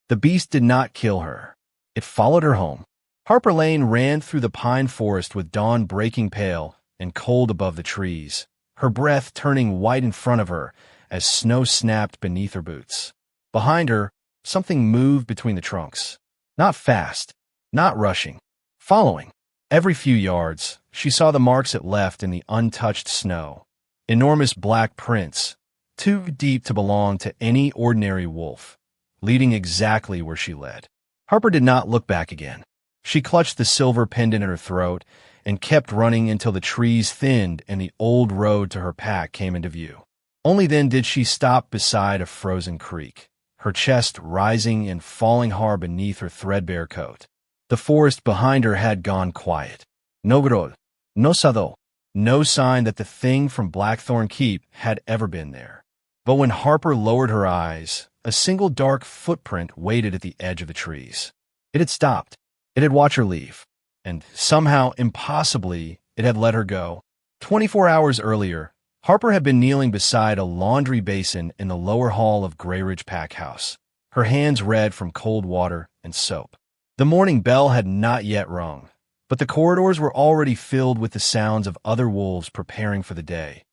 The beast did not kill her. It followed her home. Harper Lane ran through the pine forest with dawn breaking pale and cold above the trees, her breath turning white in front of her as snow snapped beneath her boots. Behind her, something moved between the trunks. Not fast, not rushing, following. Every few yards, she saw the marks it left in the untouched snow. Enormous black prints, too deep to belong to any ordinary wolf, leading exactly where she led. Harper did not look back again. She clutched the silver pendant at her throat and kept running until the trees thinned and the old road to her pack came into view. Only then did she stop beside a frozen creek, her chest rising and falling hard beneath her threadbare coat. The forest behind her had gone quiet. No grod, no sado, no sign that the thing from Blackthorn Keep had ever been there. But when Harper lowered her eyes, a single dark footprint waited at the edge of the trees. It had stopped. It had watched her leave. And somehow, impossibly, it had let her go. 24 hours earlier, Harper had been kneeling beside a laundry basin in the lower hall of Grey Ridge Pack House, her hands red from cold water and soap. The morning bell had not yet rung, but the corridors were already filled with the sounds of other wolves preparing for the day.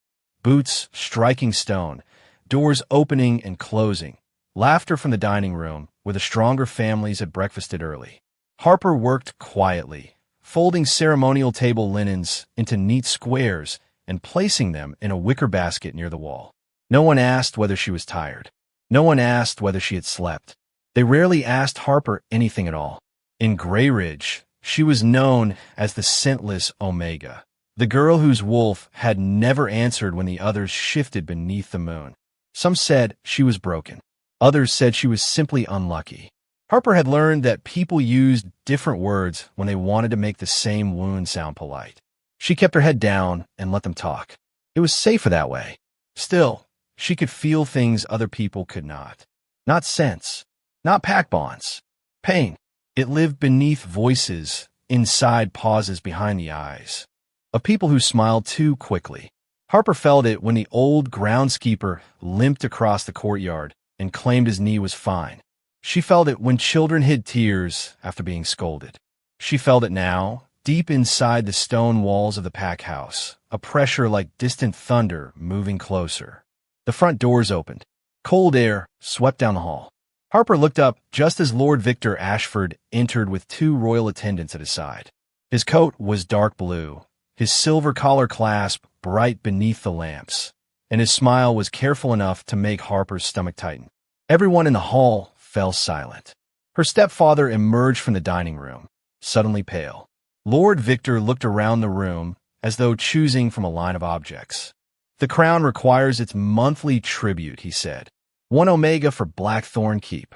Boots striking stone, doors opening and closing, laughter from the dining room, where the stronger families had breakfasted early. Harper worked quietly, folding ceremonial table linens into neat squares and placing them in a wicker basket near the wall. No one asked whether she was tired. No one asked whether she had slept. They rarely asked Harper anything at all. In Grey Ridge, she was known as the scentless Omega, the girl whose wolf had never answered when the others shifted beneath the moon. Some said she was broken. Others said she was simply unlucky. Harper had learned that people used different words when they wanted to make the same wound sound polite. She kept her head down and let them talk. It was safer that way. Still, she could feel things other people could not. Not sense. Not pack bonds. Pain. It lived beneath voices, inside pauses behind the eyes. Of people who smiled too quickly. Harper felt it when the old groundskeeper limped across the courtyard and claimed his knee was fine. She felt it when children hid tears after being scolded. She felt it now, deep inside the stone walls of the pack house, a pressure like distant thunder moving closer. The front doors opened. Cold air swept down the hall. Harper looked up just as Lord Victor Ashford entered with 2 royal attendants at his side. His coat was dark blue, his silver collar clasp bright beneath the lamps, and his smile was careful enough to make Harper's stomach tighten. Everyone in the hall fell silent. Her stepfather emerged from the dining room, suddenly pale. Lord Victor looked around the room as though choosing from a line of objects. "The crown requires its monthly tribute," he said. "1 Omega for Blackthorn Keep."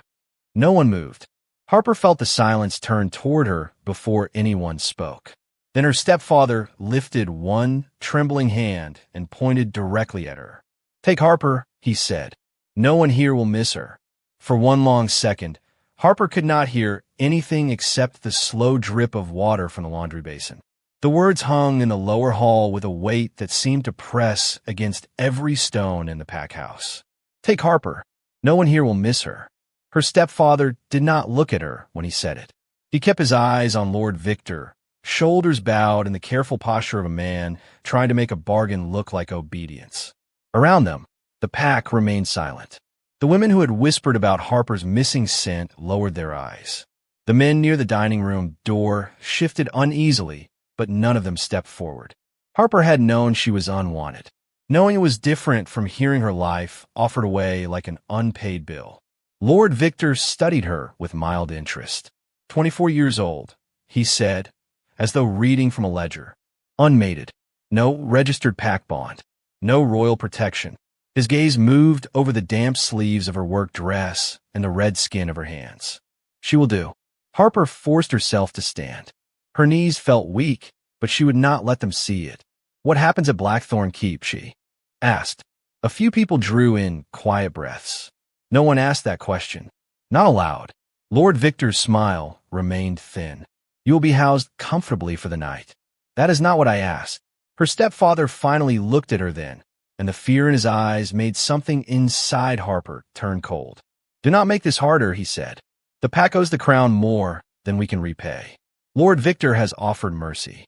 No one moved. Harper felt the silence turn toward her before anyone spoke. Then her stepfather lifted one trembling hand and pointed directly at her. "Take Harper," he said. "No one here will miss her." For one long second, Harper could not hear anything except the slow drip of water from the laundry basin. The words hung in the lower hall with a weight that seemed to press against every stone in the pack house. "Take Harper. No one here will miss her." Her stepfather did not look at her when he said it. He kept his eyes on Lord Victor, shoulders bowed in the careful posture of a man trying to make a bargain look like obedience. Around them, the pack remained silent. The women who had whispered about Harper's missing scent lowered their eyes. The men near the dining room door shifted uneasily, but none of them stepped forward. Harper had known she was unwanted. Knowing it was different from hearing her life offered away like an unpaid bill. Lord Victor studied her with mild interest. 24 years old, he said, as though reading from a ledger. Unmated. No registered pack bond. No royal protection. His gaze moved over the damp sleeves of her work dress and the red skin of her hands. "She will do." Harper forced herself to stand. Her knees felt weak, but she would not let them see it. "What happens at Blackthorn Keep?" she asked. A few people drew in quiet breaths. No one asked that question. Not aloud. Lord Victor's smile remained thin. "You will be housed comfortably for the night." "That is not what I asked." Her stepfather finally looked at her then, and the fear in his eyes made something inside Harper turn cold. "Do not make this harder," he said. The pack owes the crown more than we can repay. Lord Victor has offered mercy.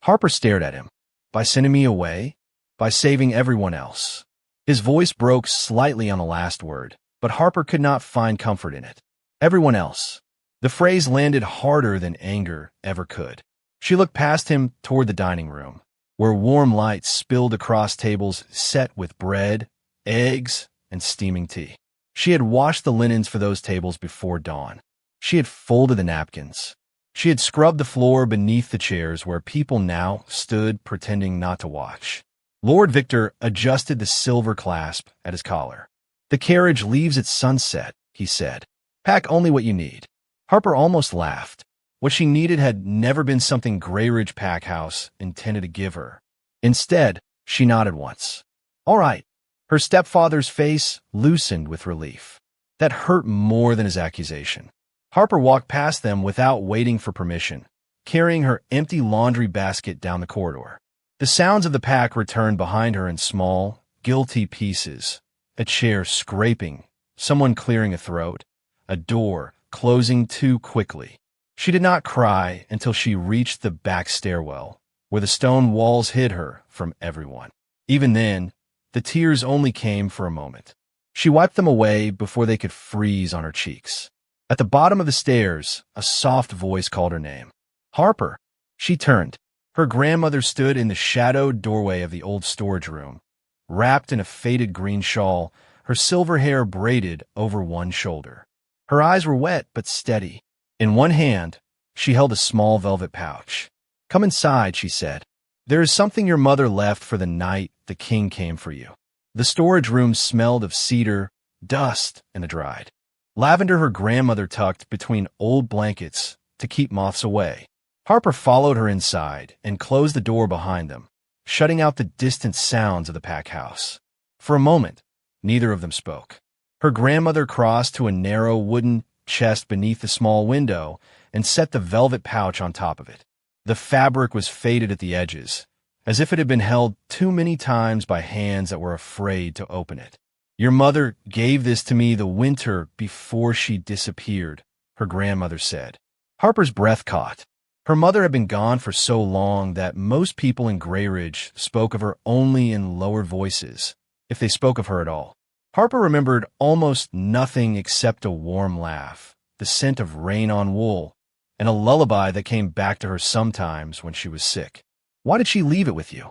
Harper stared at him. By sending me away? By saving everyone else? His voice broke slightly on the last word, but Harper could not find comfort in it. Everyone else. The phrase landed harder than anger ever could. She looked past him toward the dining room, where warm light spilled across tables set with bread, eggs, and steaming tea. She had washed the linens for those tables before dawn. She had folded the napkins. She had scrubbed the floor beneath the chairs where people now stood pretending not to watch. Lord Victor adjusted the silver clasp at his collar. The carriage leaves at sunset, he said. Pack only what you need. Harper almost laughed. What she needed had never been something Greyridge Packhouse intended to give her. Instead, she nodded once. All right. Her stepfather's face loosened with relief. That hurt more than his accusation. Harper walked past them without waiting for permission, carrying her empty laundry basket down the corridor. The sounds of the pack returned behind her in small, guilty pieces. A chair scraping, someone clearing a throat, a door closing too quickly. She did not cry until she reached the back stairwell, where the stone walls hid her from everyone. Even then, the tears only came for a moment. She wiped them away before they could freeze on her cheeks. At the bottom of the stairs, a soft voice called her name. Harper. She turned. Her grandmother stood in the shadowed doorway of the old storage room, wrapped in a faded green shawl, her silver hair braided over one shoulder. Her eyes were wet but steady. In one hand, she held a small velvet pouch. Come inside, she said. There is something your mother left for the night the king came for you. The storage room smelled of cedar, dust, and the dried lavender her grandmother tucked between old blankets to keep moths away. Harper followed her inside and closed the door behind them, shutting out the distant sounds of the pack house. For a moment, neither of them spoke. Her grandmother crossed to a narrow wooden chest beneath the small window and set the velvet pouch on top of it. The fabric was faded at the edges, as if it had been held too many times by hands that were afraid to open it. Your mother gave this to me the winter before she disappeared, her grandmother said. Harper's breath caught. Her mother had been gone for so long that most people in Greyridge spoke of her only in lower voices, if they spoke of her at all. Harper remembered almost nothing except a warm laugh, the scent of rain on wool, and a lullaby that came back to her sometimes when she was sick. Why did she leave it with you?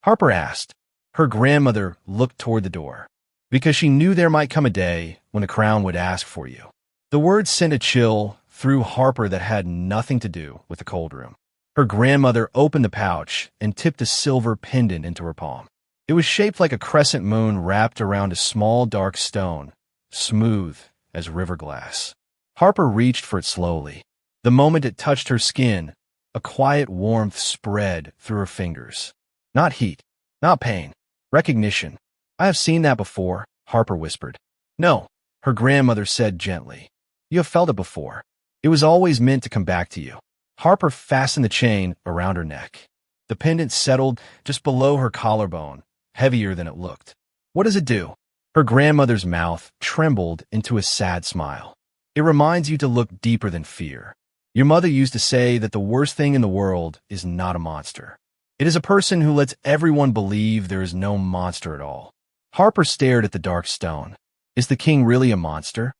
Harper asked. Her grandmother looked toward the door. Because she knew there might come a day when the crown would ask for you. The words sent a chill through Harper that had nothing to do with the cold room. Her grandmother opened the pouch and tipped a silver pendant into her palm. It was shaped like a crescent moon wrapped around a small dark stone, smooth as river glass. Harper reached for it slowly. The moment it touched her skin, a quiet warmth spread through her fingers. Not heat, not pain, recognition. I have seen that before, Harper whispered. No, her grandmother said gently. You have felt it before. It was always meant to come back to you. Harper fastened the chain around her neck. The pendant settled just below her collarbone, heavier than it looked. What does it do? Her grandmother's mouth trembled into a sad smile. It reminds you to look deeper than fear. Your mother used to say that the worst thing in the world is not a monster. It is a person who lets everyone believe there is no monster at all. Harper stared at the dark stone. Is the king really a monster?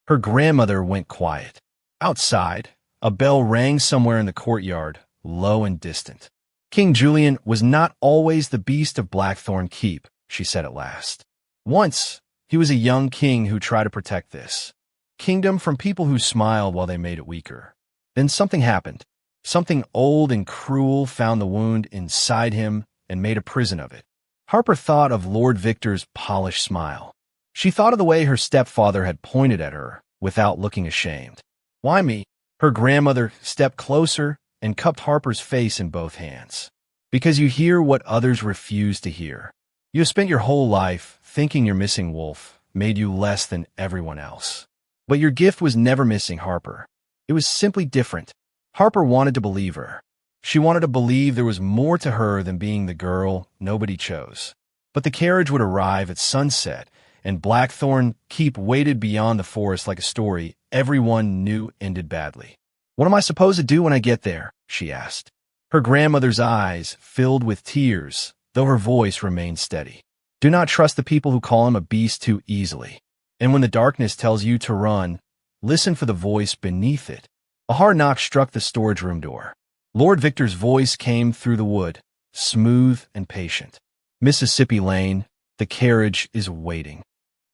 Her grandmother went quiet. Outside, a bell rang somewhere in the courtyard, low and distant. King Julian was not always the beast of Blackthorn Keep, she said at last. Once, he was a young king who tried to protect this kingdom from people who smiled while they made it weaker. Then something happened. Something old and cruel found the wound inside him and made a prison of it. Harper thought of Lord Victor's polished smile. She thought of the way her stepfather had pointed at her without looking ashamed. Why me? Her grandmother stepped closer and cupped Harper's face in both hands. Because you hear what others refuse to hear. You have spent your whole life thinking your missing wolf made you less than everyone else. But your gift was never missing, Harper. It was simply different. Harper wanted to believe her. She wanted to believe there was more to her than being the girl nobody chose. But the carriage would arrive at sunset, and Blackthorn Keep waited beyond the forest like a story everyone knew ended badly. "What am I supposed to do when I get there?" she asked. Her grandmother's eyes filled with tears, though her voice remained steady. "Do not trust the people who call him a beast too easily. And when the darkness tells you to run, listen for the voice beneath it." A hard knock struck the storage room door. Lord Victor's voice came through the wood, smooth and patient. "Mississippi Lane, the carriage is waiting."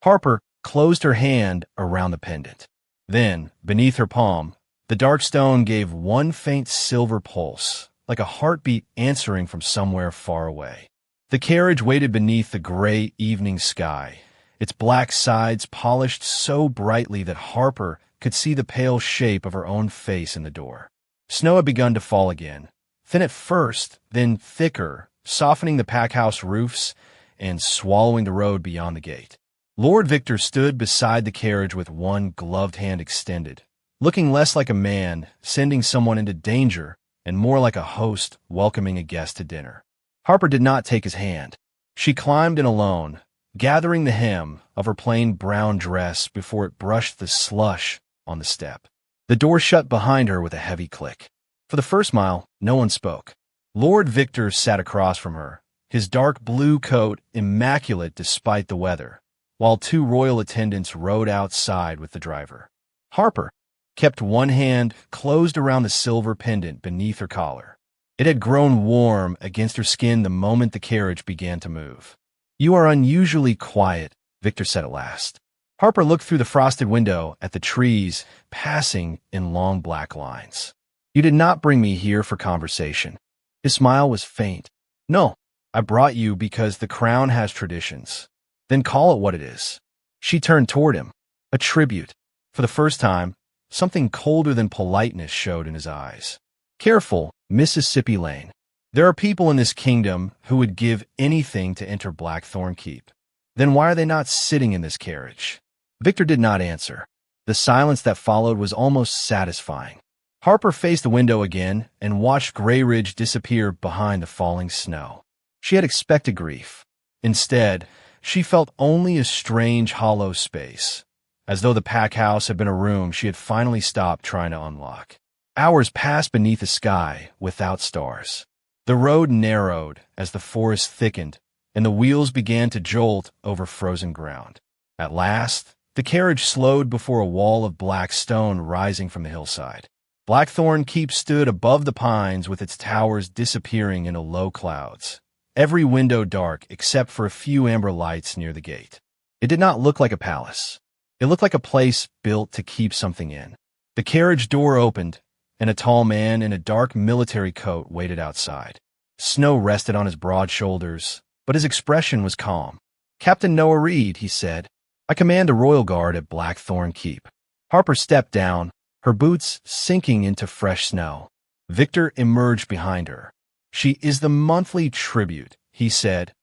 Harper closed her hand around the pendant. Then, beneath her palm, the dark stone gave one faint silver pulse, like a heartbeat answering from somewhere far away. The carriage waited beneath the gray evening sky, its black sides polished so brightly that Harper could see the pale shape of her own face in the door. Snow had begun to fall again, thin at first, then thicker, softening the packhouse roofs and swallowing the road beyond the gate. Lord Victor stood beside the carriage with one gloved hand extended, looking less like a man sending someone into danger and more like a host welcoming a guest to dinner. Harper did not take his hand. She climbed in alone, gathering the hem of her plain brown dress before it brushed the slush on the step. The door shut behind her with a heavy click. For the first mile, no one spoke. Lord Victor sat across from her, his dark blue coat immaculate despite the weather, while two royal attendants rode outside with the driver. Harper kept one hand closed around the silver pendant beneath her collar. It had grown warm against her skin the moment the carriage began to move. "You are unusually quiet," Victor said at last. Harper looked through the frosted window at the trees passing in long black lines. "You did not bring me here for conversation." His smile was faint. "No, I brought you because the crown has traditions." "Then call it what it is." She turned toward him. A tribute. For the first time, something colder than politeness showed in his eyes. "Careful, Mississippi Lane. There are people in this kingdom who would give anything to enter Blackthorn Keep. Then why are they not sitting in this carriage?" Victor did not answer. The silence that followed was almost satisfying. Harper faced the window again and watched Grey Ridge disappear behind the falling snow. She had expected grief. Instead, she felt only a strange hollow space, as though the pack house had been a room she had finally stopped trying to unlock. Hours passed beneath a sky without stars. The road narrowed as the forest thickened, and the wheels began to jolt over frozen ground. At last, the carriage slowed before a wall of black stone rising from the hillside. Blackthorn Keep stood above the pines with its towers disappearing into low clouds, every window dark except for a few amber lights near the gate. It did not look like a palace. It looked like a place built to keep something in. The carriage door opened, and a tall man in a dark military coat waited outside. Snow rested on his broad shoulders, but his expression was calm. "Captain Noah Reed," he said. "I command the Royal Guard at Blackthorn Keep." Harper stepped down, her boots sinking into fresh snow. Victor emerged behind her. "She is the monthly tribute," he said,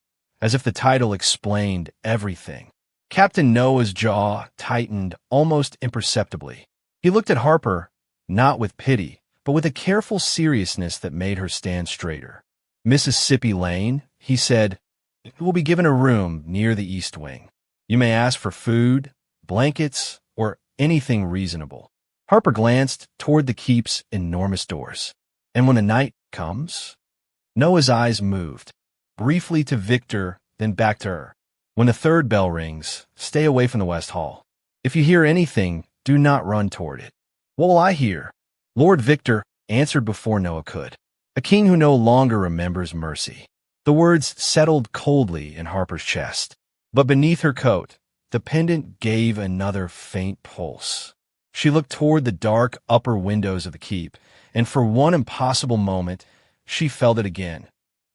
as if the title explained everything. Captain Noah's jaw tightened almost imperceptibly. He looked at Harper, not with pity, but with a careful seriousness that made her stand straighter. "Mississippi Lane," he said, "will be given a room near the east wing. You may ask for food, blankets, or anything reasonable." Harper glanced toward the keep's enormous doors. "And when the night comes?" Noah's eyes moved, briefly to Victor, then back to her. "When the third bell rings, stay away from the West Hall. If you hear anything, do not run toward it." "What will I hear?" Lord Victor answered before Noah could. "A king who no longer remembers mercy." The words settled coldly in Harper's chest. But beneath her coat, the pendant gave another faint pulse. She looked toward the dark upper windows of the keep, and for one impossible moment, she felt it again.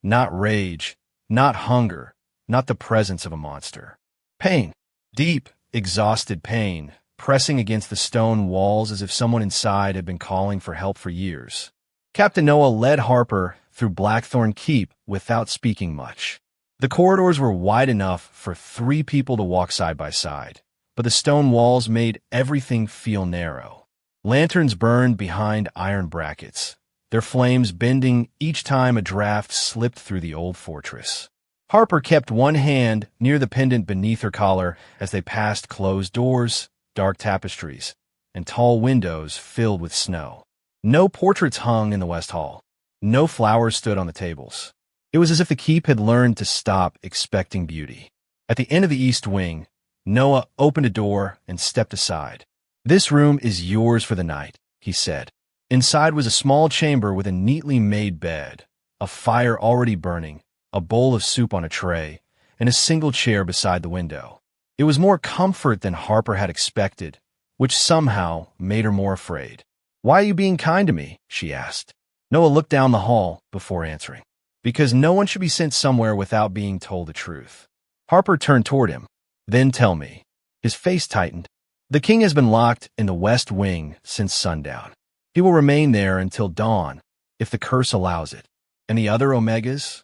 Not rage, not hunger, not the presence of a monster. Pain. Deep, exhausted pain, pressing against the stone walls as if someone inside had been calling for help for years. Captain Noah led Harper through Blackthorn Keep without speaking much. The corridors were wide enough for 3 people to walk side by side, but the stone walls made everything feel narrow. Lanterns burned behind iron brackets, their flames bending each time a draft slipped through the old fortress. Harper kept one hand near the pendant beneath her collar as they passed closed doors, dark tapestries, and tall windows filled with snow. No portraits hung in the West Hall. No flowers stood on the tables. It was as if the keep had learned to stop expecting beauty. At the end of the east wing, Noah opened a door and stepped aside. "This room is yours for the night," he said. Inside was a small chamber with a neatly made bed, a fire already burning, a bowl of soup on a tray, and a single chair beside the window. It was more comfort than Harper had expected, which somehow made her more afraid. "Why are you being kind to me?" she asked. Noah looked down the hall before answering. "Because no one should be sent somewhere without being told the truth." Harper turned toward him. "Then tell me." His face tightened. "The king has been locked in the west wing since sundown. He will remain there until dawn, if the curse allows it. And the other Omegas?"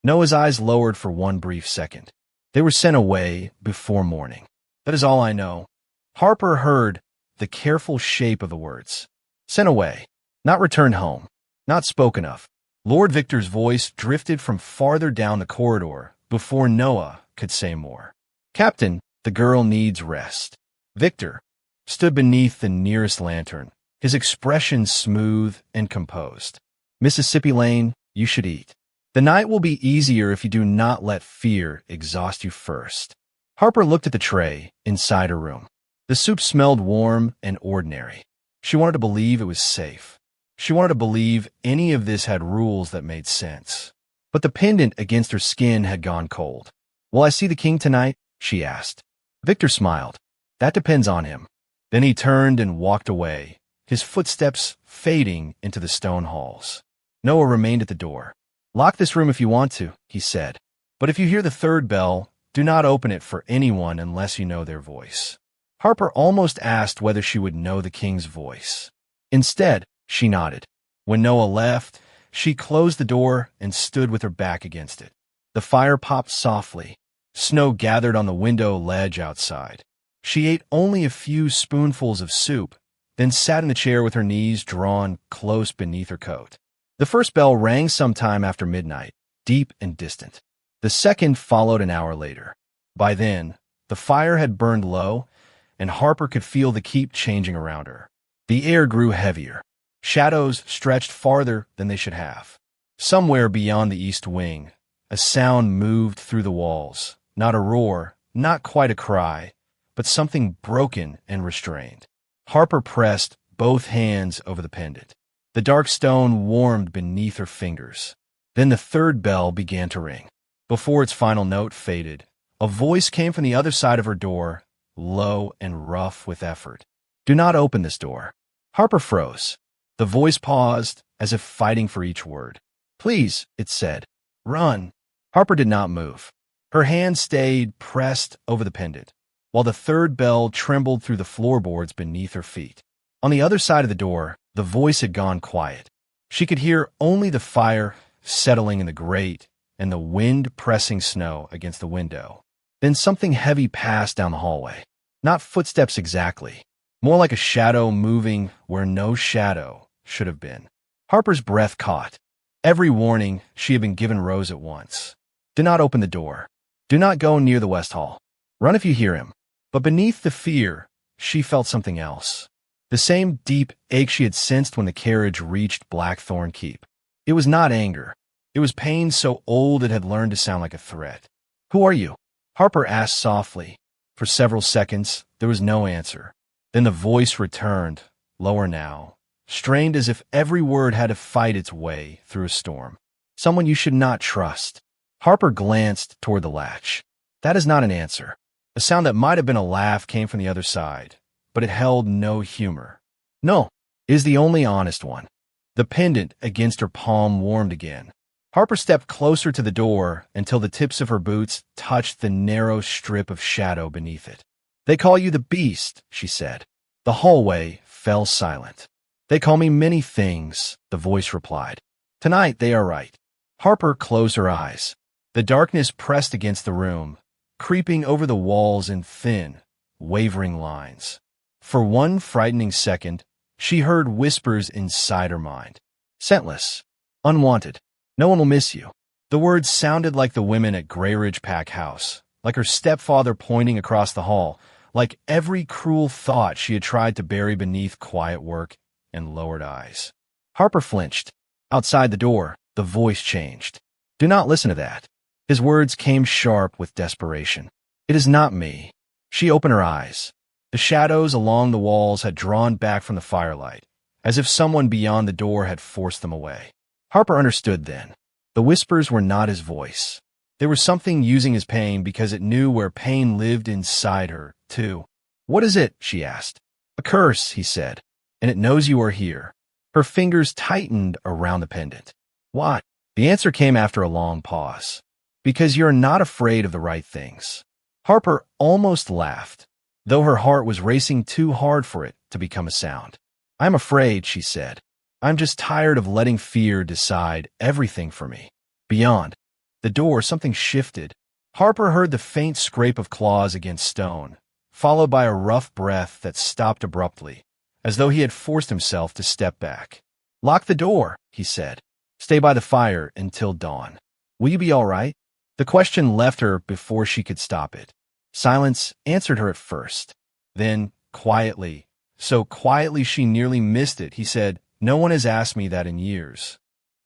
Noah's eyes lowered for one brief second. "They were sent away before morning. That is all I know." Harper heard the careful shape of the words. Sent away, not returned home, not spoken of. Lord Victor's voice drifted from farther down the corridor before Noah could say more. "Captain, the girl needs rest." Victor stood beneath the nearest lantern, his expression smooth and composed. "Mississippi Lane, you should eat. The night will be easier if you do not let fear exhaust you first." Harper looked at the tray inside her room. The soup smelled warm and ordinary. She wanted to believe it was safe. She wanted to believe any of this had rules that made sense. But the pendant against her skin had gone cold. "Will I see the king tonight?" she asked. Victor smiled. "That depends on him." Then he turned and walked away, his footsteps fading into the stone halls. Noah remained at the door. "Lock this room if you want to," he said. "But if you hear the third bell, do not open it for anyone unless you know their voice." Harper almost asked whether she would know the king's voice. Instead, she nodded. When Noah left, she closed the door and stood with her back against it. The fire popped softly. Snow gathered on the window ledge outside. She ate only a few spoonfuls of soup, then sat in the chair with her knees drawn close beneath her coat. The first bell rang sometime after midnight, deep and distant. The second followed an hour later. By then, the fire had burned low, and Harper could feel the keep changing around her. The air grew heavier. Shadows stretched farther than they should have. Somewhere beyond the east wing, a sound moved through the walls. Not a roar, not quite a cry, but something broken and restrained. Harper pressed both hands over the pendant. The dark stone warmed beneath her fingers. Then the third bell began to ring. Before its final note faded, a voice came from the other side of her door, low and rough with effort. "Do not open this door." Harper froze. The voice paused, as if fighting for each word. "Please," it said, "run." Harper did not move. Her hand stayed pressed over the pendant, while the third bell trembled through the floorboards beneath her feet. On the other side of the door, the voice had gone quiet. She could hear only the fire settling in the grate and the wind pressing snow against the window. Then something heavy passed down the hallway. Not footsteps exactly, more like a shadow moving where no shadow should have been. Harper's breath caught. Every warning she had been given rose at once. Do not open the door. Do not go near the West Hall. Run if you hear him. But beneath the fear, she felt something else. The same deep ache she had sensed when the carriage reached Blackthorn Keep. It was not anger. It was pain so old it had learned to sound like a threat. "Who are you?" Harper asked softly. For several seconds, there was no answer. Then the voice returned, lower now, strained as if every word had to fight its way through a storm. "Someone you should not trust." Harper glanced toward the latch. That is not an answer. A sound that might have been a laugh came from the other side, but it held no humor. "No, it is the only honest one." The pendant against her palm warmed again. Harper stepped closer to the door until the tips of her boots touched the narrow strip of shadow beneath it. "They call you the Beast," she said. The hallway fell silent. "They call me many things," the voice replied. "Tonight they are right." Harper closed her eyes. The darkness pressed against the room, creeping over the walls in thin, wavering lines. For one frightening second, she heard whispers inside her mind. "Scentless. Unwanted. No one will miss you." The words sounded like the women at Grayridge Pack House, like her stepfather pointing across the hall, like every cruel thought she had tried to bury beneath quiet work and lowered eyes. Harper flinched. Outside the door, the voice changed. Do not listen to that. His words came sharp with desperation. It is not me. She opened her eyes. The shadows along the walls had drawn back from the firelight, as if someone beyond the door had forced them away. Harper understood then. The whispers were not his voice. There was something using his pain because it knew where pain lived inside her, too. What is it? She asked. A curse, he said, and it knows you are here. Her fingers tightened around the pendant. Why? The answer came after a long pause. Because you're not afraid of the right things. Harper almost laughed, though her heart was racing too hard for it to become a sound. I'm afraid, she said. I'm just tired of letting fear decide everything for me. Beyond the door, something shifted. Harper heard the faint scrape of claws against stone, followed by a rough breath that stopped abruptly, as though he had forced himself to step back. Lock the door, he said. Stay by the fire until dawn. Will you be all right? The question left her before she could stop it. Silence answered her at first. Then, quietly, so quietly she nearly missed it, he said, No one has asked me that in years.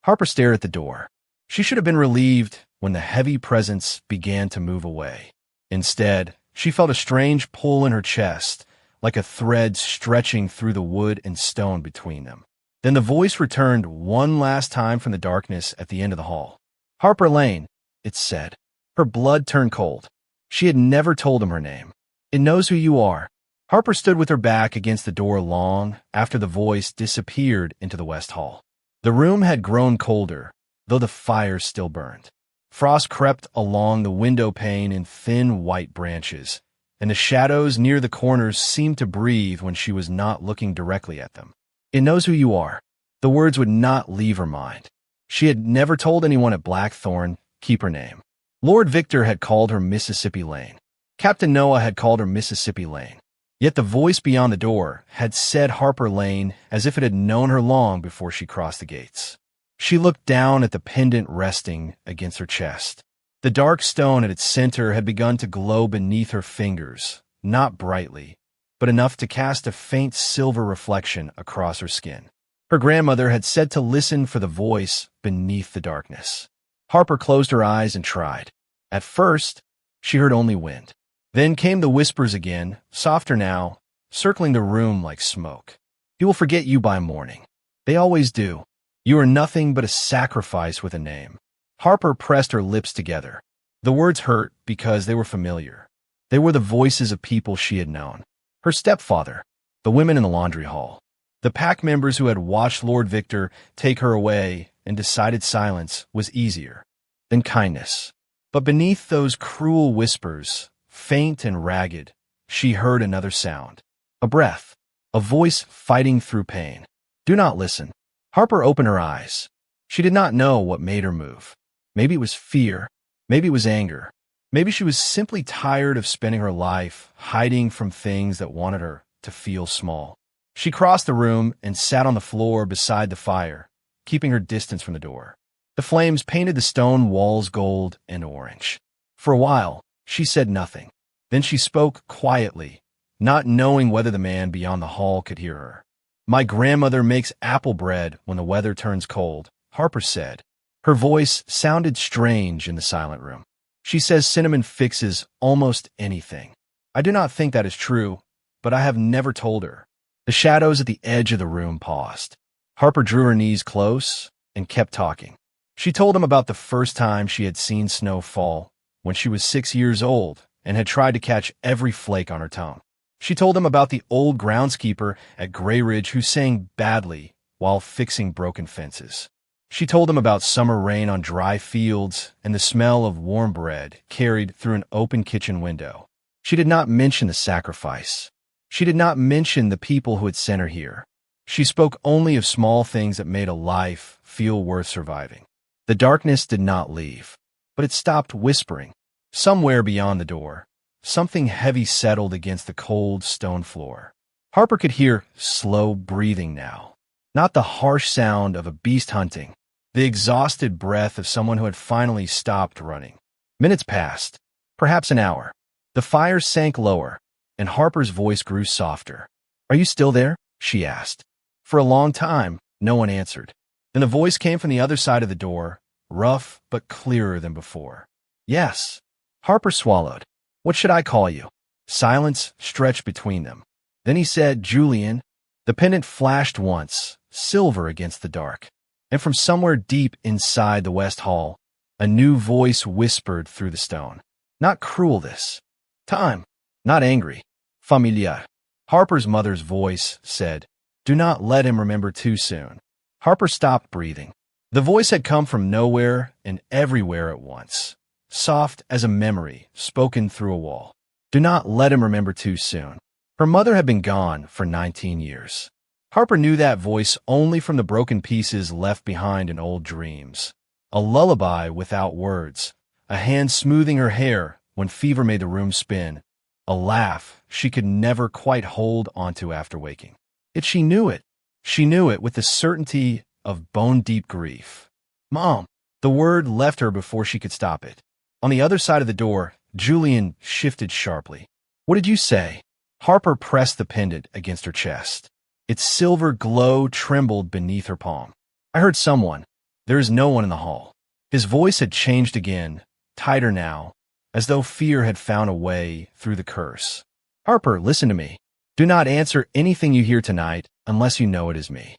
Harper stared at the door. She should have been relieved when the heavy presence began to move away. Instead, she felt a strange pull in her chest, like a thread stretching through the wood and stone between them. Then the voice returned one last time from the darkness at the end of the hall. Harper Lane, it said. Her blood turned cold. She had never told him her name. It knows who you are. Harper stood with her back against the door long after the voice disappeared into the west hall. The room had grown colder, though the fire still burned. Frost crept along the window pane in thin white branches, and the shadows near the corners seemed to breathe when she was not looking directly at them. It knows who you are. The words would not leave her mind. She had never told anyone at Blackthorn Keep her name. Lord Victor had called her Mississippi Lane. Captain Noah had called her Mississippi Lane. Yet the voice beyond the door had said Harper Lane as if it had known her long before she crossed the gates. She looked down at the pendant resting against her chest. The dark stone at its center had begun to glow beneath her fingers, not brightly, but enough to cast a faint silver reflection across her skin. Her grandmother had said to listen for the voice beneath the darkness. Harper closed her eyes and tried. At first, she heard only wind. Then came the whispers again, softer now, circling the room like smoke. He will forget you by morning. They always do. You are nothing but a sacrifice with a name. Harper pressed her lips together. The words hurt because they were familiar. They were the voices of people she had known. Her stepfather, the women in the laundry hall, the pack members who had watched Lord Victor take her away and decided silence was easier than kindness. But beneath those cruel whispers, faint and ragged, she heard another sound. A breath. A voice fighting through pain. Do not listen. Harper opened her eyes. She did not know what made her move. Maybe it was fear. Maybe it was anger. Maybe she was simply tired of spending her life hiding from things that wanted her to feel small. She crossed the room and sat on the floor beside the fire, keeping her distance from the door. The flames painted the stone walls gold and orange. For a while, she said nothing. Then she spoke quietly, not knowing whether the man beyond the hall could hear her. My grandmother makes apple bread when the weather turns cold, Harper said. Her voice sounded strange in the silent room. She says cinnamon fixes almost anything. I do not think that is true, but I have never told her. The shadows at the edge of the room paused. Harper drew her knees close and kept talking. She told him about the first time she had seen snow fall, when she was 6 years old and had tried to catch every flake on her tongue. She told him about the old groundskeeper at Grayridge who sang badly while fixing broken fences. She told him about summer rain on dry fields and the smell of warm bread carried through an open kitchen window. She did not mention the sacrifice. She did not mention the people who had sent her here. She spoke only of small things that made a life feel worth surviving. The darkness did not leave, but it stopped whispering. Somewhere beyond the door, something heavy settled against the cold stone floor. Harper could hear slow breathing now, not the harsh sound of a beast hunting, the exhausted breath of someone who had finally stopped running. Minutes passed, perhaps an hour. The fire sank lower, and Harper's voice grew softer. "Are you still there?" she asked. For a long time, no one answered. Then the voice came from the other side of the door, rough but clearer than before. "Yes." Harper swallowed. "What should I call you?" Silence stretched between them. Then he said, "Julian." The pendant flashed once, silver against the dark. And from somewhere deep inside the West Hall, a new voice whispered through the stone. Not cruel this time, not angry, familiar. Harper's mother's voice said, "Do not let him remember too soon." Harper stopped breathing. The voice had come from nowhere and everywhere at once, soft as a memory spoken through a wall. Do not let him remember too soon. Her mother had been gone for 19 years. Harper knew that voice only from the broken pieces left behind in old dreams. A lullaby without words, a hand smoothing her hair when fever made the room spin, a laugh she could never quite hold onto after waking. Yet she knew it. She knew it with the certainty of bone-deep grief. "Mom!" The word left her before she could stop it. On the other side of the door, Julian shifted sharply. "What did you say?" Harper pressed the pendant against her chest. Its silver glow trembled beneath her palm. "I heard someone. There is no one in the hall." His voice had changed again, tighter now, as though fear had found a way through the curse. "Harper, listen to me. Do not answer anything you hear tonight unless you know it is me."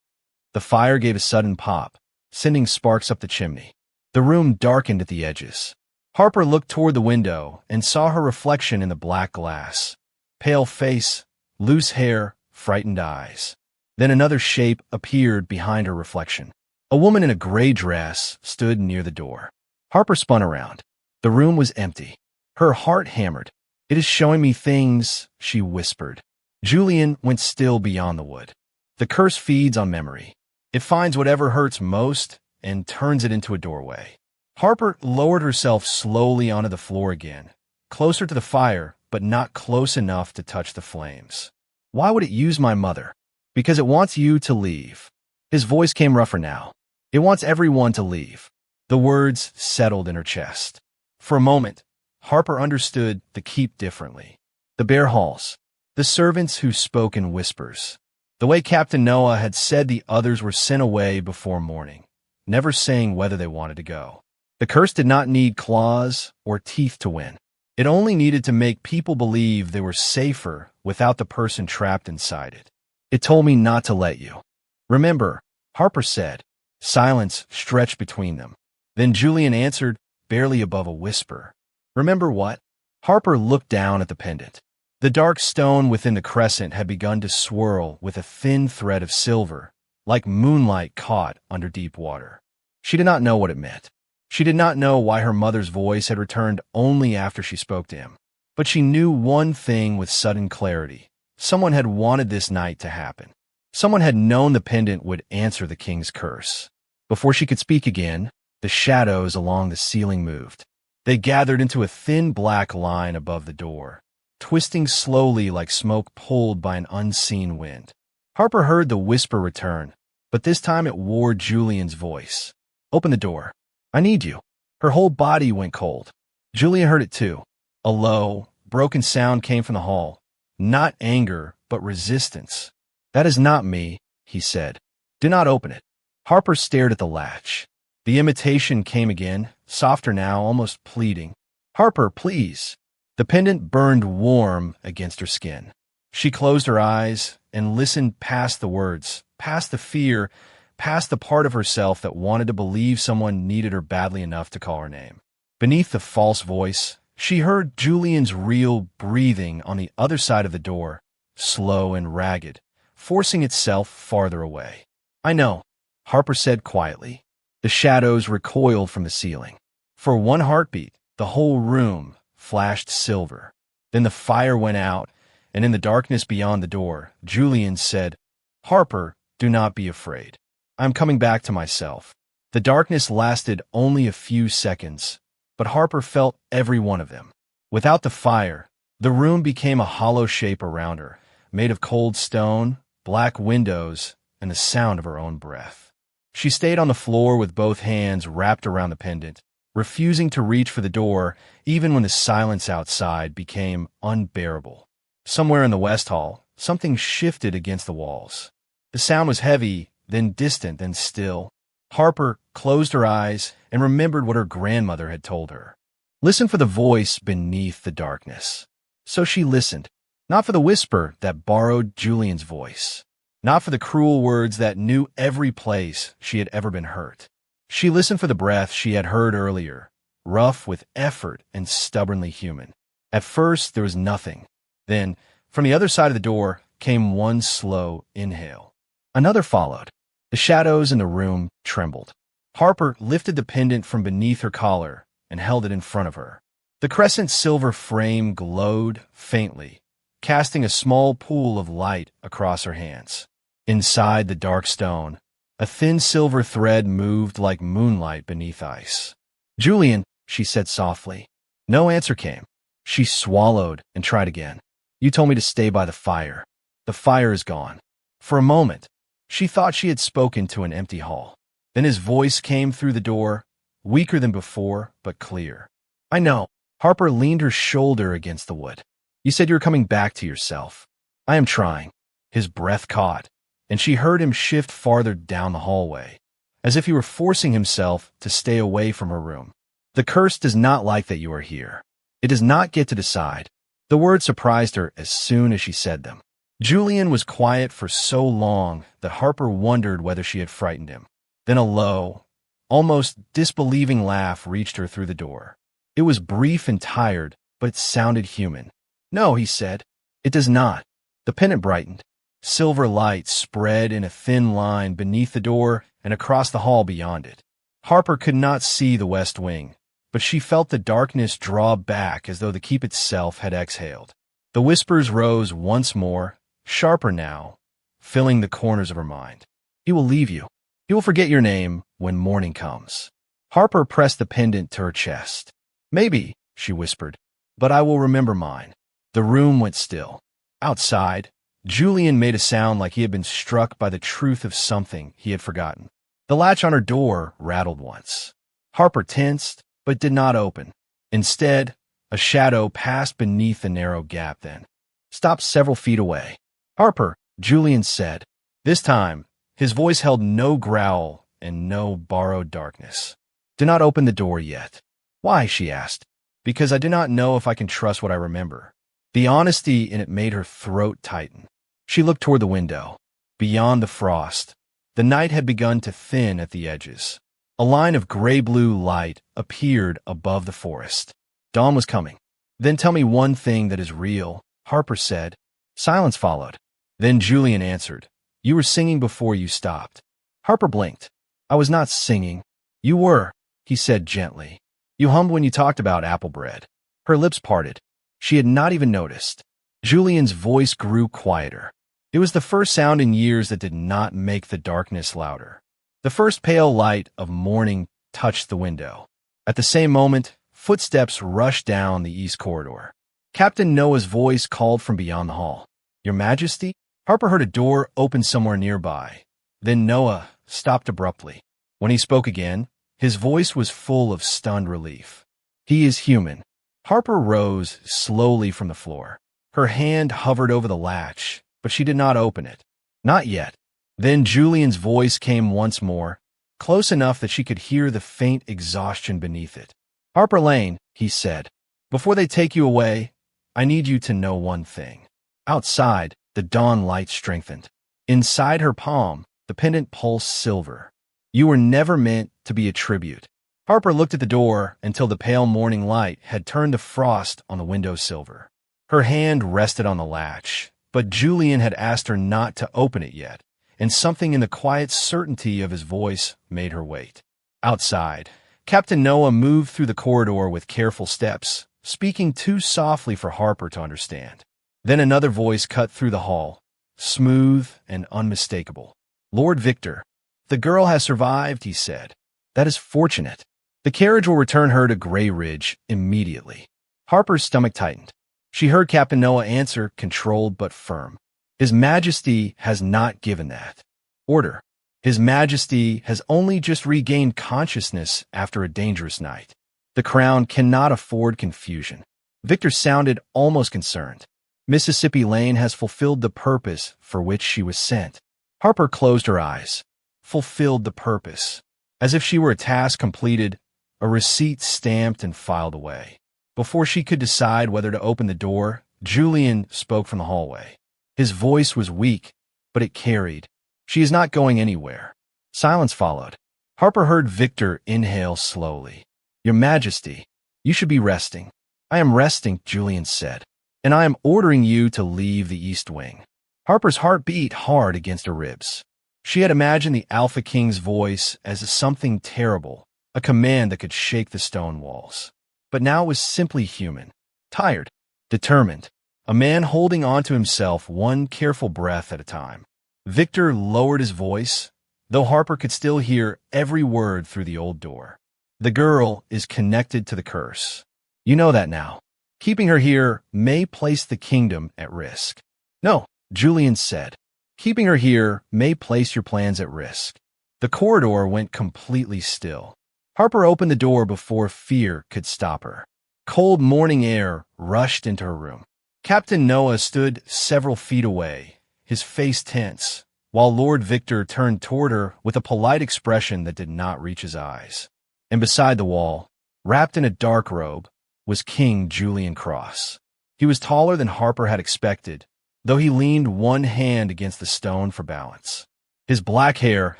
The fire gave a sudden pop, sending sparks up the chimney. The room darkened at the edges. Harper looked toward the window and saw her reflection in the black glass. Pale face, loose hair, frightened eyes. Then another shape appeared behind her reflection. A woman in a gray dress stood near the door. Harper spun around. The room was empty. Her heart hammered. "It is showing me things," she whispered. Julian went still beyond the wood. The curse feeds on memory. It finds whatever hurts most and turns it into a doorway. Harper lowered herself slowly onto the floor again, closer to the fire, but not close enough to touch the flames. "Why would it use my mother?" "Because it wants you to leave." His voice came rougher now. "It wants everyone to leave." The words settled in her chest. For a moment, Harper understood the keep differently. The bare halls, the servants who spoke in whispers. The way Captain Noah had said the others were sent away before morning, never saying whether they wanted to go. The curse did not need claws or teeth to win. It only needed to make people believe they were safer without the person trapped inside it. "It told me not to let you." "Remember," Harper said. Silence stretched between them. Then Julian answered, barely above a whisper. "Remember what?" Harper looked down at the pendant. The dark stone within the crescent had begun to swirl with a thin thread of silver, like moonlight caught under deep water. She did not know what it meant. She did not know why her mother's voice had returned only after she spoke to him. But she knew one thing with sudden clarity. Someone had wanted this night to happen. Someone had known the pendant would answer the king's curse. Before she could speak again, the shadows along the ceiling moved. They gathered into a thin black line above the door, twisting slowly like smoke pulled by an unseen wind. Harper heard the whisper return, but this time it wore Julian's voice. "Open the door. I need you." Her whole body went cold. Julian heard it too. A low, broken sound came from the hall. Not anger, but resistance. "That is not me," he said. "Do not open it." Harper stared at the latch. The imitation came again, softer now, almost pleading. "Harper, please." The pendant burned warm against her skin. She closed her eyes and listened past the words, past the fear, past the part of herself that wanted to believe someone needed her badly enough to call her name. Beneath the false voice, she heard Julian's real breathing on the other side of the door, slow and ragged, forcing itself farther away. "I know," Harper said quietly. The shadows recoiled from the ceiling. For one heartbeat, the whole room flashed silver. Then the fire went out, and in the darkness beyond the door, Julian said, "Harper, do not be afraid. I am coming back to myself." The darkness lasted only a few seconds, but Harper felt every one of them. Without the fire, the room became a hollow shape around her, made of cold stone, black windows, and the sound of her own breath. She stayed on the floor with both hands wrapped around the pendant, refusing to reach for the door even when the silence outside became unbearable. Somewhere in the West Hall, something shifted against the walls. The sound was heavy, then distant, then still. Harper closed her eyes and remembered what her grandmother had told her. Listen for the voice beneath the darkness. So she listened, not for the whisper that borrowed Julian's voice, not for the cruel words that knew every place she had ever been hurt. She listened for the breath she had heard earlier, rough with effort and stubbornly human. At first, there was nothing. Then, from the other side of the door, came one slow inhale. Another followed. The shadows in the room trembled. Harper lifted the pendant from beneath her collar and held it in front of her. The crescent silver frame glowed faintly, casting a small pool of light across her hands. Inside the dark stone, a thin silver thread moved like moonlight beneath ice. "Julian," she said softly. No answer came. She swallowed and tried again. "You told me to stay by the fire. The fire is gone." For a moment, she thought she had spoken to an empty hall. Then his voice came through the door, weaker than before, but clear. "I know." Harper leaned her shoulder against the wood. "You said you were coming back to yourself." "I am trying." His breath caught, and she heard him shift farther down the hallway, as if he were forcing himself to stay away from her room. "The curse does not like that you are here. It does not get to decide." The words surprised her as soon as she said them. Julian was quiet for so long that Harper wondered whether she had frightened him. Then a low, almost disbelieving laugh reached her through the door. It was brief and tired, but it sounded human. "No," he said. "It does not." The pendant brightened. Silver light spread in a thin line beneath the door and across the hall beyond it. Harper could not see the west wing, but she felt the darkness draw back as though the keep itself had exhaled. The whispers rose once more, sharper now, filling the corners of her mind. "He will leave you. He will forget your name when morning comes." Harper pressed the pendant to her chest. "Maybe," she whispered, "but I will remember mine." The room went still. Outside, Julian made a sound like he had been struck by the truth of something he had forgotten. The latch on her door rattled once. Harper tensed, but did not open. Instead, a shadow passed beneath the narrow gap then, stopped several feet away. "Harper," Julian said. This time, his voice held no growl and no borrowed darkness. "Do not open the door yet." "Why?" she asked. "Because I do not know if I can trust what I remember." The honesty in it made her throat tighten. She looked toward the window. Beyond the frost, the night had begun to thin at the edges. A line of gray-blue light appeared above the forest. Dawn was coming. "Then tell me one thing that is real," Harper said. Silence followed. Then Julian answered. "You were singing before you stopped." Harper blinked. "I was not singing." "You were," he said gently. "You hummed when you talked about apple bread." Her lips parted. She had not even noticed. Julian's voice grew quieter. It was the first sound in years that did not make the darkness louder. The first pale light of morning touched the window. At the same moment, footsteps rushed down the east corridor. Captain Noah's voice called from beyond the hall. "Your Majesty?" Harper heard a door open somewhere nearby. Then Noah stopped abruptly. When he spoke again, his voice was full of stunned relief. "He is human." Harper rose slowly from the floor. Her hand hovered over the latch, but she did not open it. Not yet. Then Julian's voice came once more, close enough that she could hear the faint exhaustion beneath it. "Harper Lane," he said, "before they take you away, I need you to know one thing." Outside, the dawn light strengthened. Inside her palm, the pendant pulsed silver. "You were never meant to be a tribute." Harper looked at the door until the pale morning light had turned the frost on the window silver. Her hand rested on the latch, but Julian had asked her not to open it yet, and something in the quiet certainty of his voice made her wait. Outside, Captain Noah moved through the corridor with careful steps, speaking too softly for Harper to understand. Then another voice cut through the hall, smooth and unmistakable. "Lord Victor." "The girl has survived," he said. "That is fortunate. The carriage will return her to Grey Ridge immediately." Harper's stomach tightened. She heard Captain Noah answer, controlled but firm. "His Majesty has not given that order." His Majesty has only just regained consciousness after a dangerous night. The crown cannot afford confusion. Victor sounded almost concerned. Mississippi Lane has fulfilled the purpose for which she was sent. Harper closed her eyes. Fulfilled the purpose. As if she were a task completed, a receipt stamped and filed away. Before she could decide whether to open the door, Julian spoke from the hallway. His voice was weak, but it carried. She is not going anywhere. Silence followed. Harper heard Victor inhale slowly. Your Majesty, you should be resting. I am resting, Julian said, and I am ordering you to leave the East Wing. Harper's heart beat hard against her ribs. She had imagined the Alpha King's voice as something terrible, a command that could shake the stone walls. But now it was simply human, tired, determined, a man holding on to himself one careful breath at a time. Victor lowered his voice, though Harper could still hear every word through the old door. The girl is connected to the curse. You know that now. Keeping her here may place the kingdom at risk. No, Julian said. Keeping her here may place your plans at risk. The corridor went completely still. Harper opened the door before fear could stop her. Cold morning air rushed into her room. Captain Noah stood several feet away, his face tense, while Lord Victor turned toward her with a polite expression that did not reach his eyes. And beside the wall, wrapped in a dark robe, was King Julian Cross. He was taller than Harper had expected, though he leaned one hand against the stone for balance. His black hair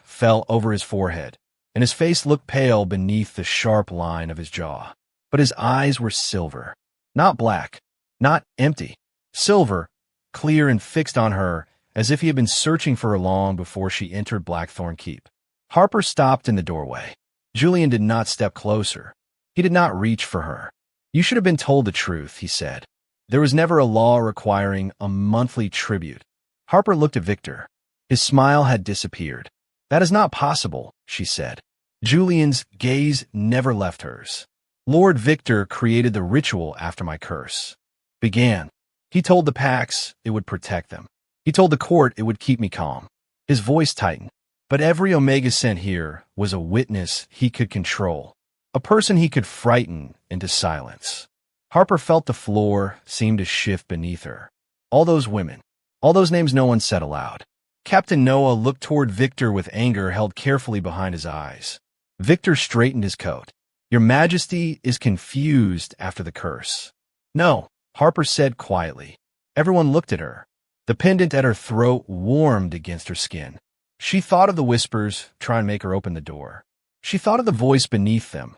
fell over his forehead, and his face looked pale beneath the sharp line of his jaw. But his eyes were silver, not black, not empty. Silver, clear and fixed on her, as if he had been searching for her long before she entered Blackthorn Keep. Harper stopped in the doorway. Julian did not step closer. He did not reach for her. You should have been told the truth, he said. There was never a law requiring a monthly tribute. Harper looked at Victor. His smile had disappeared. That is not possible, she said. Julian's gaze never left hers. Lord Victor created the ritual after my curse began. He told the Pax it would protect them. He told the court it would keep me calm. His voice tightened. But every Omega sent here was a witness he could control, a person he could frighten into silence. Harper felt the floor seem to shift beneath her. All those women, all those names no one said aloud. Captain Noah looked toward Victor with anger held carefully behind his eyes. Victor straightened his coat. Your Majesty is confused after the curse. No, Harper said quietly. Everyone looked at her. The pendant at her throat warmed against her skin. She thought of the whispers trying to make her open the door. She thought of the voice beneath them,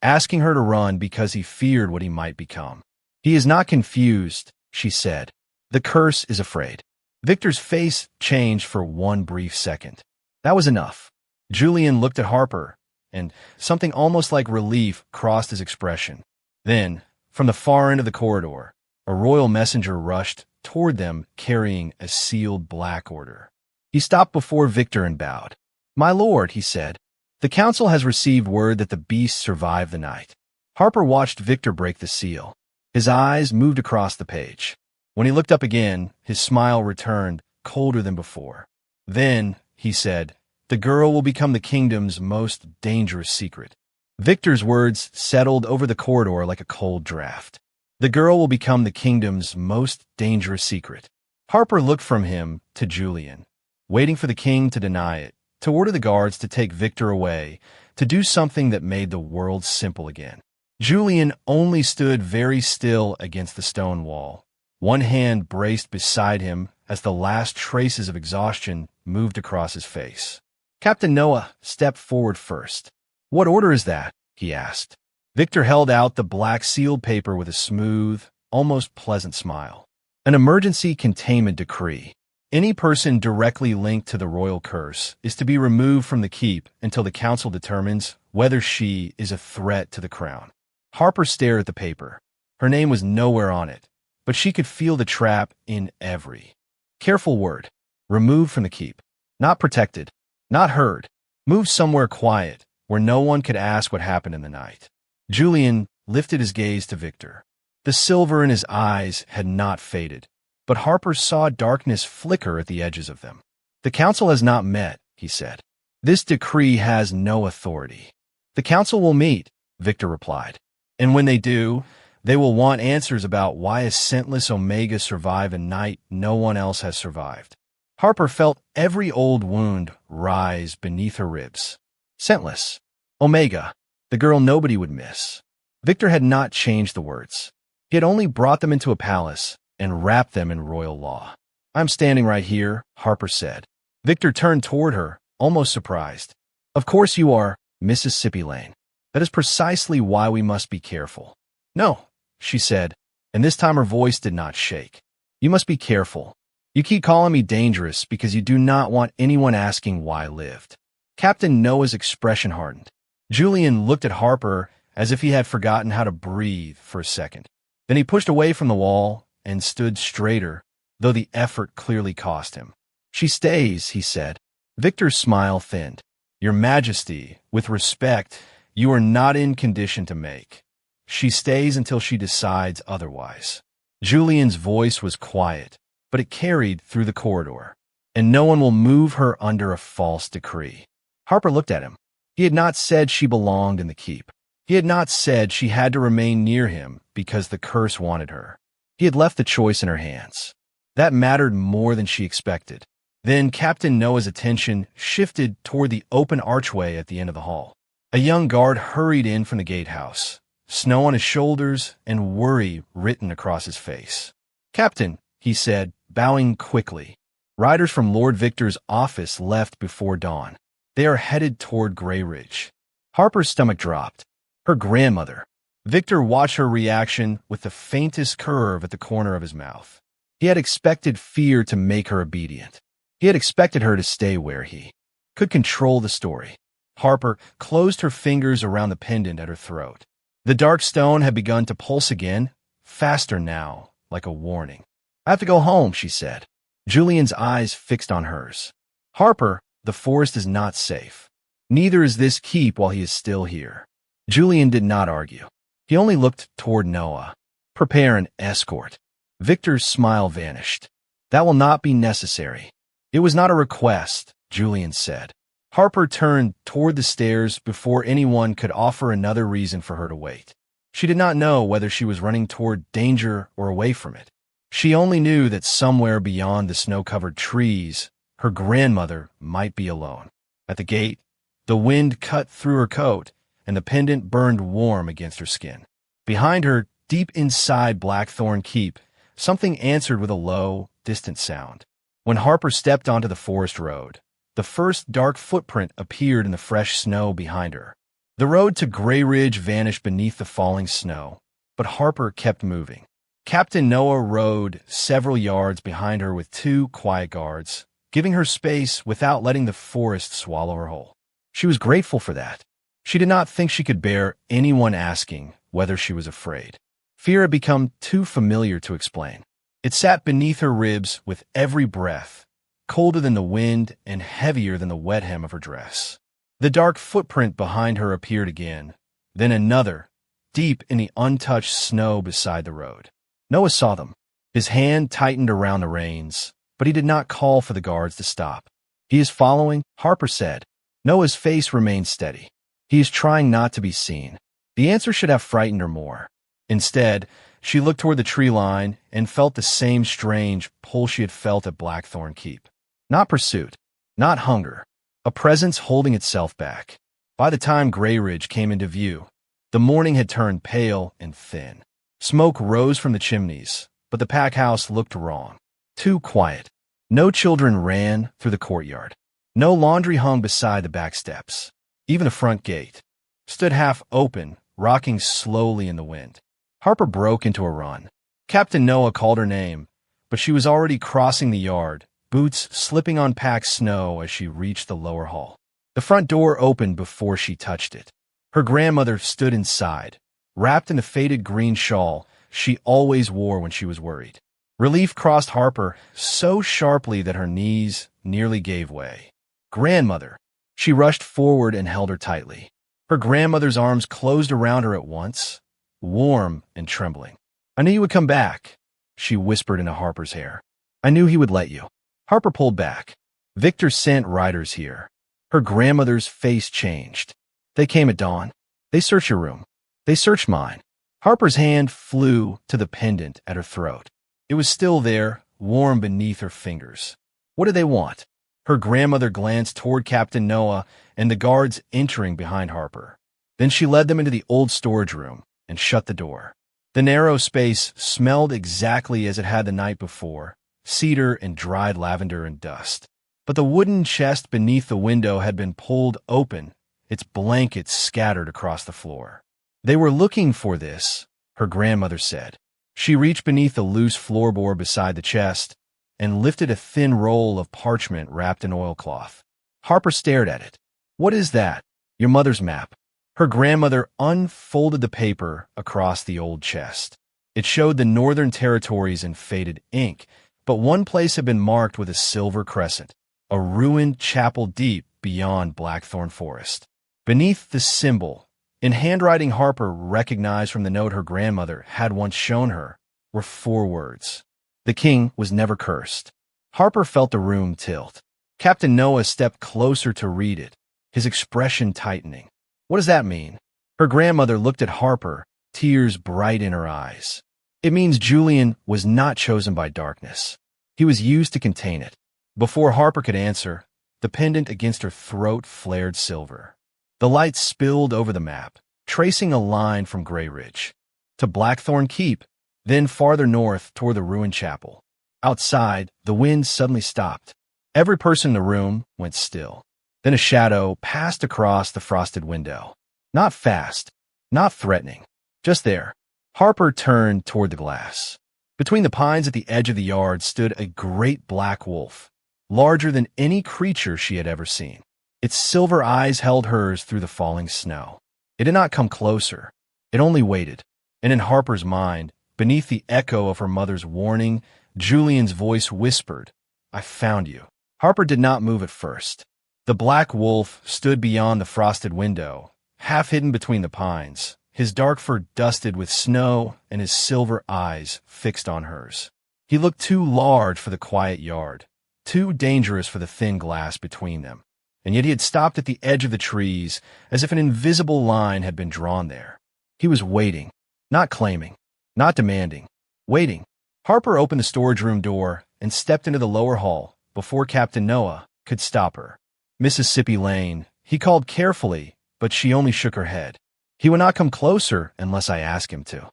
asking her to run because he feared what he might become. He is not confused, she said. The curse is afraid. Victor's face changed for one brief second. That was enough. Julian looked at Harper, and something almost like relief crossed his expression. Then, from the far end of the corridor, a royal messenger rushed toward them carrying a sealed black order. He stopped before Victor and bowed. My lord, he said, the council has received word that the beast survived the night. Harper watched Victor break the seal. His eyes moved across the page. When he looked up again, his smile returned, colder than before. Then, he said, the girl will become the kingdom's most dangerous secret. Victor's words settled over the corridor like a cold draft. The girl will become the kingdom's most dangerous secret. Harper looked from him to Julian, waiting for the king to deny it, to order the guards to take Victor away, to do something that made the world simple again. Julian only stood very still against the stone wall, one hand braced beside him as the last traces of exhaustion moved across his face. Captain Noah stepped forward first. What order is that? He asked. Victor held out the black sealed paper with a smooth, almost pleasant smile. An emergency containment decree. Any person directly linked to the royal curse is to be removed from the keep until the council determines whether she is a threat to the crown. Harper stared at the paper. Her name was nowhere on it, but she could feel the trap in every careful word. Removed from the keep. Not protected. Not heard. Moved somewhere quiet, where no one could ask what happened in the night. Julian lifted his gaze to Victor. The silver in his eyes had not faded, but Harper saw darkness flicker at the edges of them. The council has not met, he said. This decree has no authority. The council will meet, Victor replied. And when they do, they will want answers about why a scentless Omega survived a night no one else has survived. Harper felt every old wound rise beneath her ribs. Scentless. Omega. The girl nobody would miss. Victor had not changed the words. He had only brought them into a palace and wrapped them in royal law. I'm standing right here, Harper said. Victor turned toward her, almost surprised. Of course you are, Mississippi Lane. That is precisely why we must be careful. No, she said, and this time her voice did not shake. You must be careful. You keep calling me dangerous because you do not want anyone asking why I lived. Captain Noah's expression hardened. Julian looked at Harper as if he had forgotten how to breathe for a second. Then he pushed away from the wall and stood straighter, though the effort clearly cost him. She stays, he said. Victor's smile thinned. Your Majesty, with respect, you are not in condition to make. She stays until she decides otherwise. Julian's voice was quiet, but it carried through the corridor. And no one will move her under a false decree. Harper looked at him. He had not said she belonged in the keep. He had not said she had to remain near him because the curse wanted her. He had left the choice in her hands. That mattered more than she expected. Then Captain Noah's attention shifted toward the open archway at the end of the hall. A young guard hurried in from the gatehouse, snow on his shoulders and worry written across his face. Captain, he said, bowing quickly. Riders from Lord Victor's office left before dawn. They are headed toward Grey Ridge. Harper's stomach dropped. Her grandmother. Victor watched her reaction with the faintest curve at the corner of his mouth. He had expected fear to make her obedient. He had expected her to stay where he could control the story. Harper closed her fingers around the pendant at her throat. The dark stone had begun to pulse again, faster now, like a warning. I have to go home, she said. Julian's eyes fixed on hers. Harper, the forest is not safe. Neither is this keep while he is still here. Julian did not argue. He only looked toward Noah. Prepare an escort. Victor's smile vanished. That will not be necessary. It was not a request, Julian said. Harper turned toward the stairs before anyone could offer another reason for her to wait. She did not know whether she was running toward danger or away from it. She only knew that somewhere beyond the snow-covered trees, her grandmother might be alone. At the gate, the wind cut through her coat, and the pendant burned warm against her skin. Behind her, deep inside Blackthorn Keep, something answered with a low, distant sound. When Harper stepped onto the forest road, the first dark footprint appeared in the fresh snow behind her. The road to Grey Ridge vanished beneath the falling snow, but Harper kept moving. Captain Noah rode several yards behind her with 2 quiet guards, giving her space without letting the forest swallow her whole. She was grateful for that. She did not think she could bear anyone asking whether she was afraid. Fear had become too familiar to explain. It sat beneath her ribs with every breath, colder than the wind and heavier than the wet hem of her dress. The dark footprint behind her appeared again, then another, deep in the untouched snow beside the road. Noah saw them. His hand tightened around the reins, but he did not call for the guards to stop. He is following, Harper said. Noah's face remained steady. He is trying not to be seen. The answer should have frightened her more. Instead, she looked toward the tree line and felt the same strange pull she had felt at Blackthorn Keep. Not pursuit, not hunger, a presence holding itself back. By the time Grey Ridge came into view, the morning had turned pale and thin. Smoke rose from the chimneys, but the pack house looked wrong. Too quiet. No children ran through the courtyard. No laundry hung beside the back steps. Even the front gate stood half open, rocking slowly in the wind. Harper broke into a run. Captain Noah called her name, but she was already crossing the yard, boots slipping on packed snow as she reached the lower hall. The front door opened before she touched it. Her grandmother stood inside, wrapped in the faded green shawl she always wore when she was worried. Relief crossed Harper so sharply that her knees nearly gave way. Grandmother! She rushed forward and held her tightly. Her grandmother's arms closed around her at once, warm and trembling. I knew you would come back, she whispered into Harper's hair. I knew he would let you. Harper pulled back. Victor sent riders here. Her grandmother's face changed. They came at dawn. They searched your room. They searched mine. Harper's hand flew to the pendant at her throat. It was still there, warm beneath her fingers. What did they want? Her grandmother glanced toward Captain Noah and the guards entering behind Harper. Then she led them into the old storage room and shut the door. The narrow space smelled exactly as it had the night before, cedar and dried lavender and dust. But the wooden chest beneath the window had been pulled open, its blankets scattered across the floor. They were looking for this, her grandmother said. She reached beneath the loose floorboard beside the chest and lifted a thin roll of parchment wrapped in oilcloth. Harper stared at it. What is that? Your mother's map. Her grandmother unfolded the paper across the old chest. It showed the northern territories in faded ink, but one place had been marked with a silver crescent, a ruined chapel deep beyond Blackthorn Forest. Beneath the symbol, in handwriting Harper recognized from the note her grandmother had once shown her, were 4 words. The king was never cursed. Harper felt the room tilt. Captain Noah stepped closer to read it, his expression tightening. What does that mean? Her grandmother looked at Harper, tears bright in her eyes. It means Julian was not chosen by darkness. He was used to contain it. Before Harper could answer, the pendant against her throat flared silver. The light spilled over the map, tracing a line from Grey Ridge to Blackthorn Keep, then farther north toward the ruined chapel. Outside, the wind suddenly stopped. Every person in the room went still. Then a shadow passed across the frosted window. Not fast, not threatening, just there. Harper turned toward the glass. Between the pines at the edge of the yard stood a great black wolf, larger than any creature she had ever seen. Its silver eyes held hers through the falling snow. It did not come closer. It only waited. And in Harper's mind, beneath the echo of her mother's warning, Julian's voice whispered, "I found you." Harper did not move at first. The black wolf stood beyond the frosted window, half hidden between the pines, his dark fur dusted with snow and his silver eyes fixed on hers. He looked too large for the quiet yard, too dangerous for the thin glass between them, and yet he had stopped at the edge of the trees as if an invisible line had been drawn there. He was waiting, not claiming, not demanding, waiting. Harper opened the storage room door and stepped into the lower hall before Captain Noah could stop her. "Mississippi Lane," he called carefully, but she only shook her head. "He would not come closer unless I ask him to."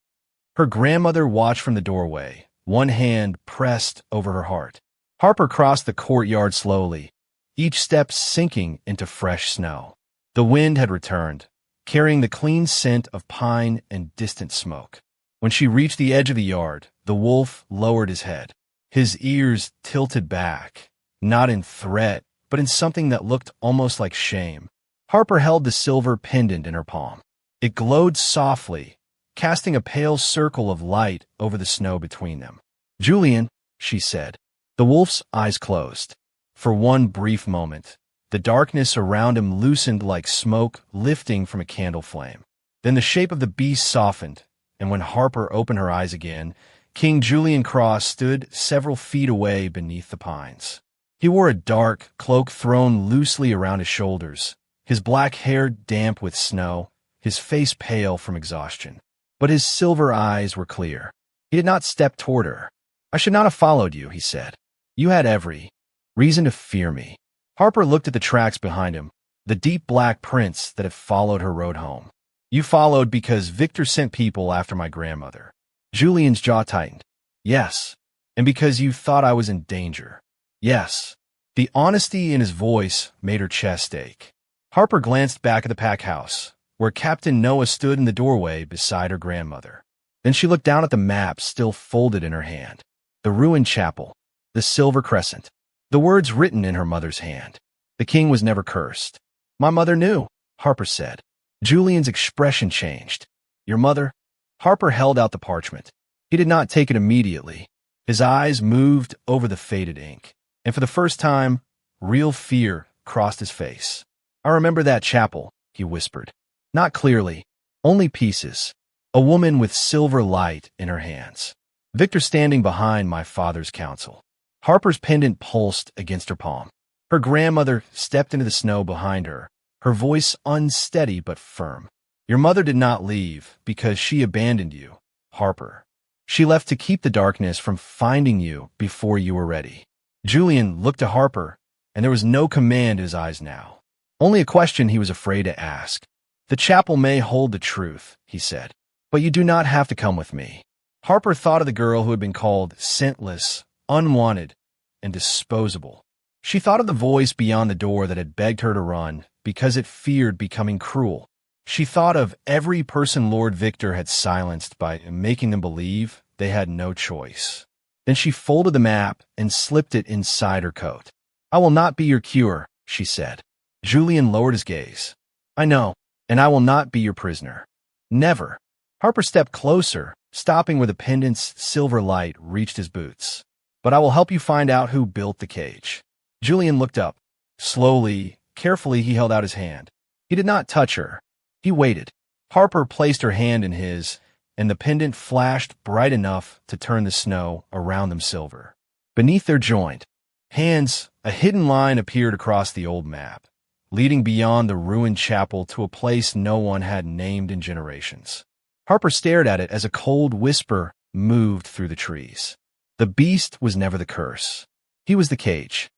Her grandmother watched from the doorway, one hand pressed over her heart. Harper crossed the courtyard slowly, each step sinking into fresh snow. The wind had returned, carrying the clean scent of pine and distant smoke. When she reached the edge of the yard, the wolf lowered his head. His ears tilted back, not in threat, but in something that looked almost like shame. Harper held the silver pendant in her palm. It glowed softly, casting a pale circle of light over the snow between them. "Julian," she said. The wolf's eyes closed. For one brief moment, the darkness around him loosened like smoke lifting from a candle flame. Then the shape of the beast softened, and when Harper opened her eyes again, King Julian Cross stood several feet away beneath the pines. He wore a dark cloak thrown loosely around his shoulders, his black hair damp with snow, his face pale from exhaustion. But his silver eyes were clear. He did not step toward her. "I should not have followed you," he said. "You had every reason to fear me." Harper looked at the tracks behind him, the deep black prints that had followed her road home. "You followed because Victor sent people after my grandmother." Julian's jaw tightened. "Yes. And because you thought I was in danger." "Yes." The honesty in his voice made her chest ache. Harper glanced back at the pack house, where Captain Noah stood in the doorway beside her grandmother. Then she looked down at the map still folded in her hand. The ruined chapel, the silver crescent, the words written in her mother's hand. The king was never cursed. "My mother knew," Harper said. Julian's expression changed. "Your mother?" Harper held out the parchment. He did not take it immediately. His eyes moved over the faded ink, and for the first time, real fear crossed his face. "I remember that chapel," he whispered. Not clearly, only pieces. A woman with silver light in her hands. Victor standing behind my father's counsel. Harper's pendant pulsed against her palm. Her grandmother stepped into the snow behind her, her voice unsteady but firm. Your mother did not leave because she abandoned you, Harper. She left to keep the darkness from finding you before you were ready. Julian looked to Harper, and there was no command in his eyes now. Only a question he was afraid to ask. The chapel may hold the truth, he said, but you do not have to come with me. Harper thought of the girl who had been called scentless, unwanted, and disposable. She thought of the voice beyond the door that had begged her to run because it feared becoming cruel. She thought of every person Lord Victor had silenced by making them believe they had no choice. Then she folded the map and slipped it inside her coat. I will not be your cure, she said. Julian lowered his gaze. I know, and I will not be your prisoner. Never. Harper stepped closer, stopping where the pendant's silver light reached his boots. But I will help you find out who built the cage. Julian looked up. Slowly, carefully, he held out his hand. He did not touch her. He waited. Harper placed her hand in his, and the pendant flashed bright enough to turn the snow around them silver. Beneath their joint, hands, a hidden line appeared across the old map, leading beyond the ruined chapel to a place no one had named in generations. Harper stared at it as a cold whisper moved through the trees. The beast was never the curse. He was the cage.